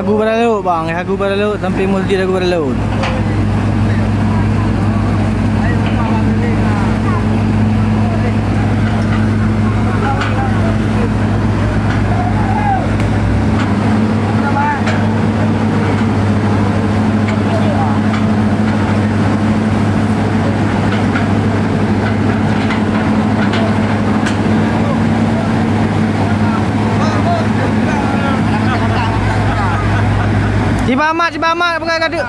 Hagu pada laut bang, hagu pada laut sampai multi hagu pada laut. Cibamat pengai kaduk.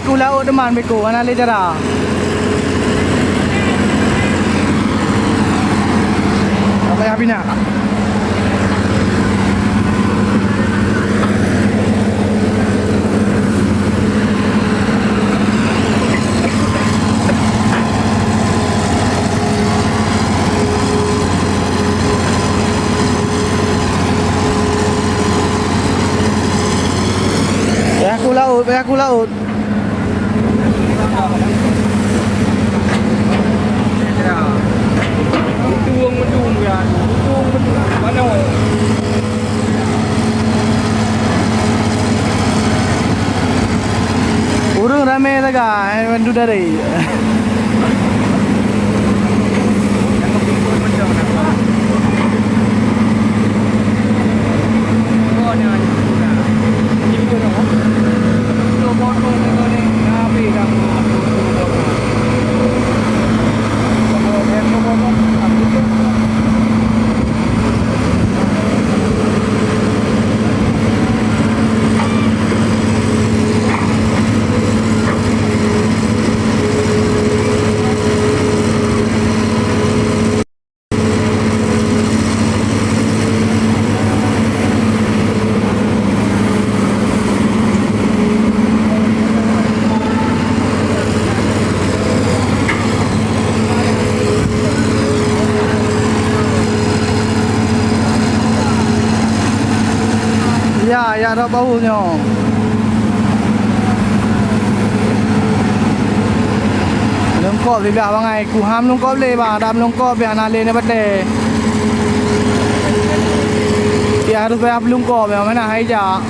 Ku laut deman beko mana le cara. Apa ya bina? Aku laut. Mendung ya. Mana? Urung ramai laga, mendu dari. Ya ada baunya. Lengkap dia biar bangai ku ham lengkap le bang, dam lengkap biar nale ni bete. Dia harus bayar lengkap biar mana hai ja.